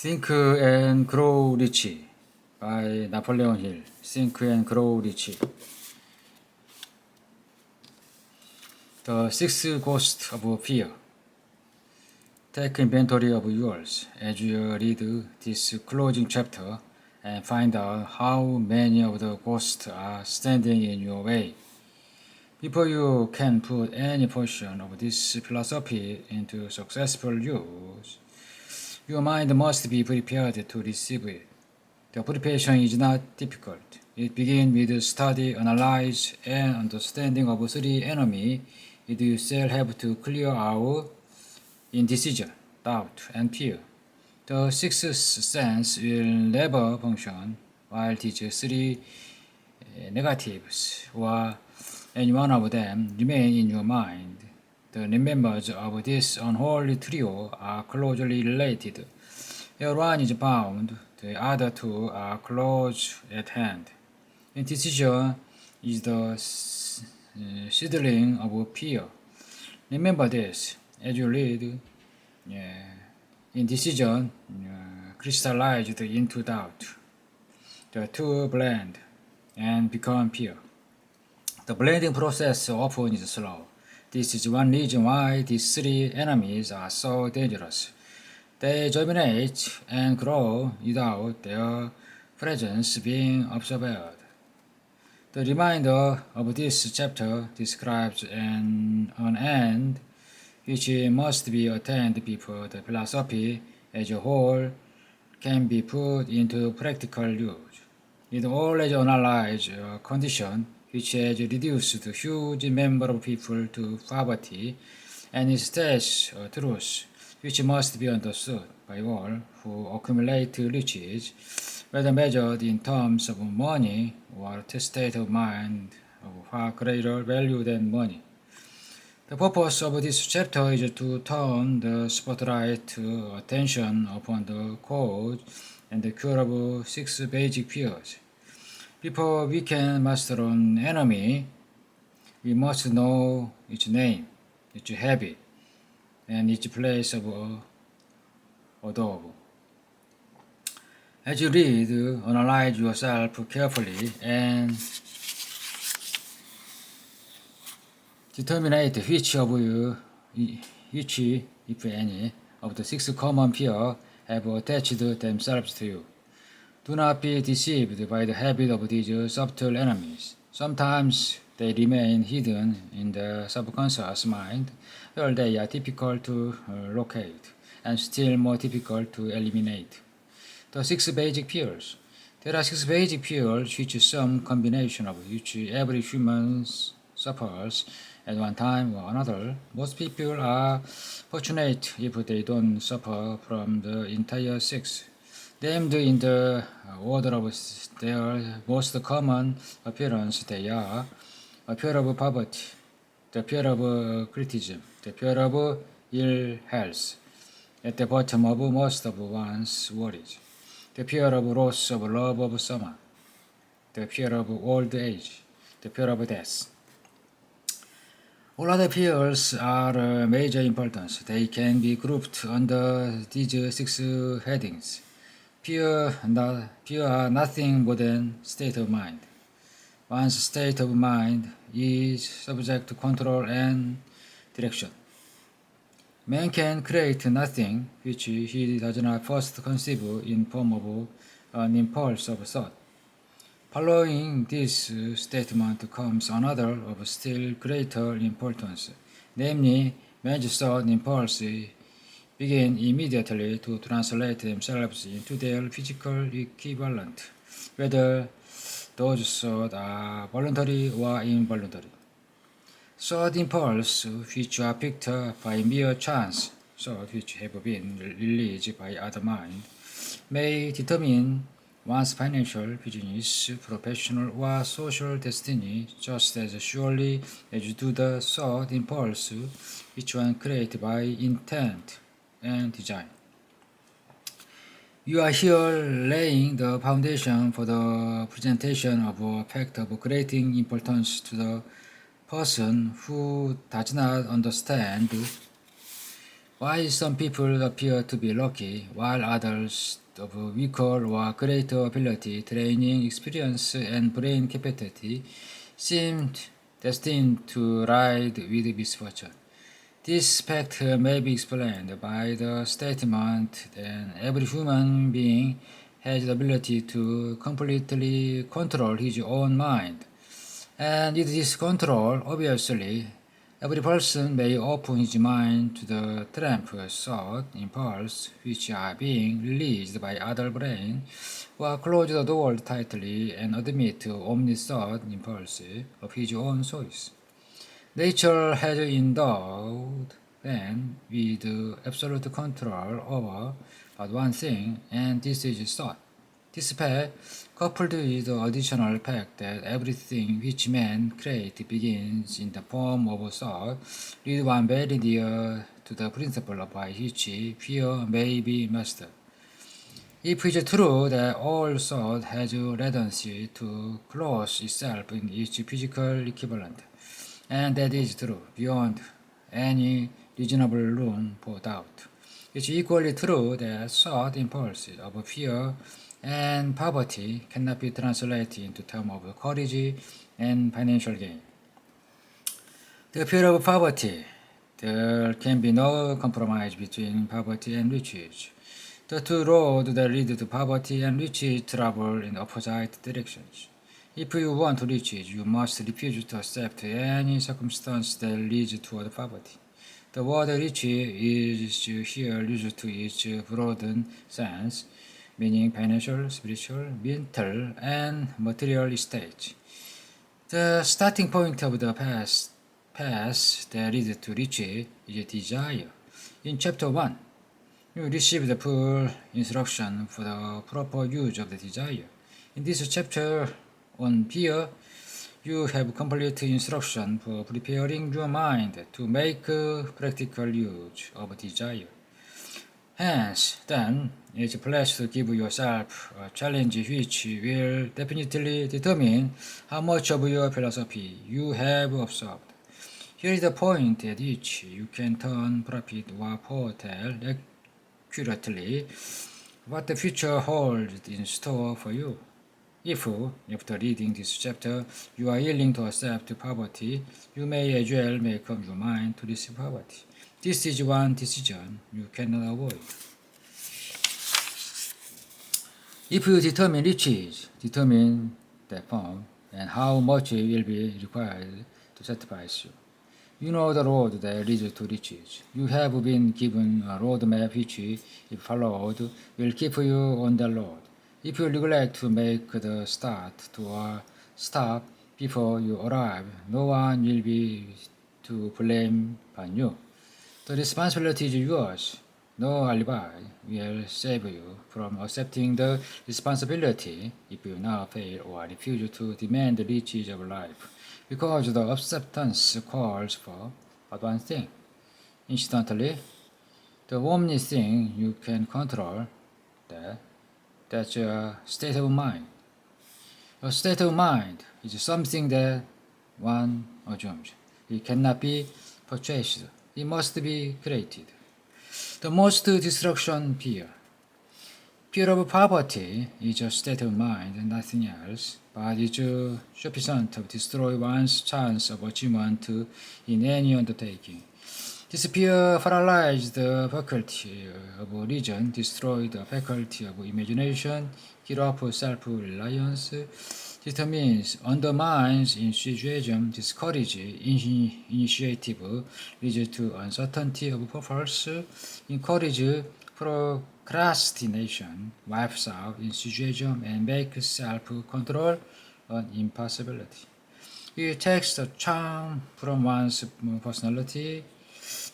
Think and Grow Rich by Napoleon Hill. Think and Grow Rich. The sixth ghost of fear. Take inventory of yours as you read this closing chapter and find out how many of the ghosts are standing in your way. Before you can put any portion of this philosophy into successful use, your mind must be prepared to receive it. The preparation is not difficult. It begins with study, analyze, and understanding of three enemies you shall have to clear out: indecision, doubt, and fear. The sixth sense will never function while these three negatives or any one of them remain in your mind. The members of this unholy trio are closely related. Where one is bound, the other two are close at hand. Indecision is the seedling of fear. Remember this as you read. Indecision crystallized into doubt. The two blend and become fear. The blending process often is slow. This is one reason why these three enemies are so dangerous. They germinate and grow without their presence being observed. The remainder of this chapter describes an end which must be attained before the philosophy as a whole can be put into practical use. It always analyzes a condition which has reduced a huge number of people to poverty, and it states a truth which must be understood by all who accumulate riches, whether measured in terms of money or a state of mind of far greater value than money. The purpose of this chapter is to turn the spotlight attention upon the cause and the cure of six basic fears. Before we can master an enemy, we must know its name, its habit, and its place of abode. As you read, analyze yourself carefully and determine which, if any, of the six common fears have attached themselves to you. Do not be deceived by the habit of these subtle enemies. Sometimes they remain hidden in the subconscious mind, where they are difficult to locate and still more difficult to eliminate. The six basic fears. There are six basic fears which some combination of which every human suffers at one time or another. Most people are fortunate if they don't suffer from the entire six. Named in the order of their most common appearance, they are a fear of poverty, the fear of criticism, the fear of ill health, at the bottom of most of one's worries, the fear of loss of love of someone, the fear of old age, the fear of death. All other fears are major importance. They can be grouped under these six headings. Fear are nothing more than state of mind. One's state of mind is subject to control and direction. Man can create nothing which he does not first conceive in form of an impulse of thought. Following this statement comes another of still greater importance, namely, man's thought impulses begin immediately to translate themselves into their physical equivalent, whether those thoughts are voluntary or involuntary. Thought impulses which are picked up by mere chance, thoughts which have been released by other mind, may determine one's financial, business, professional, or social destiny just as surely as do the thought impulse which one created by intent and design. You are here laying the foundation for the presentation of a fact of greating importance to the person who does not understand Why some people appear to be lucky, while others of weaker or greater ability, training, experience, and brain capacity seem destined to ride with misfortune. This fact may be explained by the statement that every human being has the ability to completely control his own mind. And with this control, obviously, every person may open his mind to the tramp thought impulse which are being released by other brain, or close the door tightly and admit omni thought impulse of his own choice. Nature has endowed man with absolute control over but one thing, and this is thought. This fact, coupled with the additional fact that everything which man creates begins in the form of thought, lead one very near to the principle by which fear may be mastered. If it is true that all thought has a tendency to close itself in its physical equivalent, and that is true beyond any reasonable room for doubt. It's equally true that thought impulses of fear and poverty cannot be translated into terms of courage and financial gain. The fear of poverty. There can be no compromise between poverty and riches. The two roads that lead to poverty and riches travel in opposite directions. If you want riches, you must refuse to accept any circumstance that leads toward poverty. The word riches is here used to its broadened sense, meaning financial, spiritual, mental, and material state. The starting point of the path that leads to riches is desire. In chapter 1, you receive the full instruction for the proper use of the desire. In this chapter on fear, you have complete instruction for preparing your mind to make practical use of desire. Hence, then, it's a place to give yourself a challenge which will definitely determine how much of your philosophy you have absorbed. Here is the point at which you can turn profit or foretell accurately what the future holds in store for you. If, after reading this chapter, you are willing to accept poverty, you may as well make up your mind to receive poverty. This is one decision you cannot avoid. If you determine riches, determine the form and how much will be required to satisfy you. You know the road that leads to riches. You have been given a roadmap which, if followed, will keep you on the road. If you neglect to make the start to a stop before you arrive, no one will be to blame but you. The responsibility is yours. No alibi will save you from accepting the responsibility if you now fail or refuse to demand the riches of life, because the acceptance calls for but one thing. Incidentally, the only thing you can control, that's your state of mind. A state of mind is something that one assumes. It cannot be purchased. It must be created. The most destruction fear. Fear of poverty is a state of mind and nothing else, but is sufficient to destroy one's chance of achievement in any undertaking. This fear paralyzes the faculty of reason, destroys the faculty of imagination, kills off self-reliance, determines, undermines enthusiasm, discourages initiative, leads to uncertainty of purpose, encourages procrastination, wipes out enthusiasm, and makes self-control an impossibility. It takes the charm from one's personality,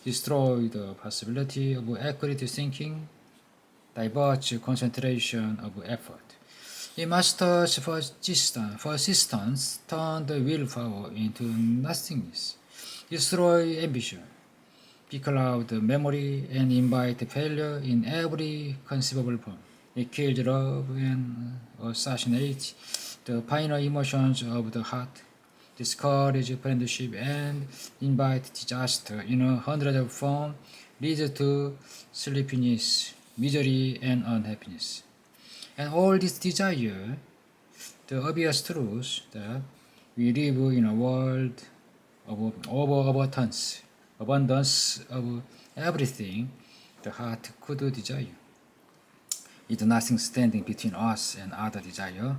destroys the possibility of accurate thinking, diverts concentration of effort. It masters persistence, turn the willpower into nothingness, destroy ambition, becloud memory, and invite failure in every conceivable form. It kills love and assassinates the final emotions of the heart, discourage friendship, and invite disaster in 100 forms leads to sleepiness, misery, and unhappiness. And all this desire, the obvious truth that we live in a world of abundance of everything the heart could desire. Is nothing standing between us and other desire,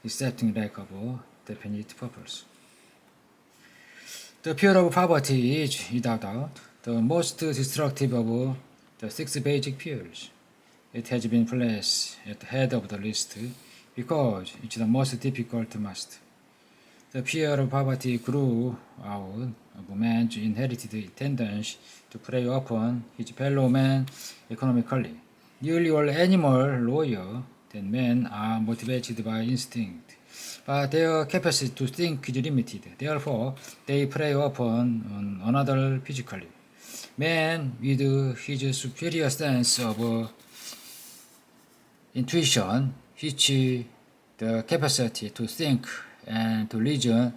excepting lack of a definite purpose. The fear of poverty is, without doubt, the most destructive of the six basic fears. It has been placed at the head of the list because it's the most difficult to master. The fear of poverty grew out of man's inherited tendency to prey upon his fellow man economically. Nearly all animals lower than men are motivated by instinct, but their capacity to think is limited. Therefore, they prey upon another physically. Man, with his superior sense of intuition, which the capacity to think and to reason,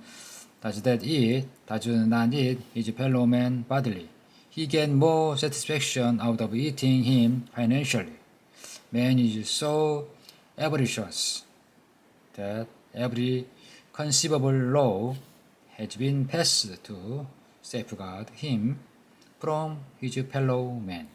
does not eat his fellow man bodily. He gets more satisfaction out of eating him financially. Man is so avaricious that every conceivable law has been passed to safeguard him from his fellow man.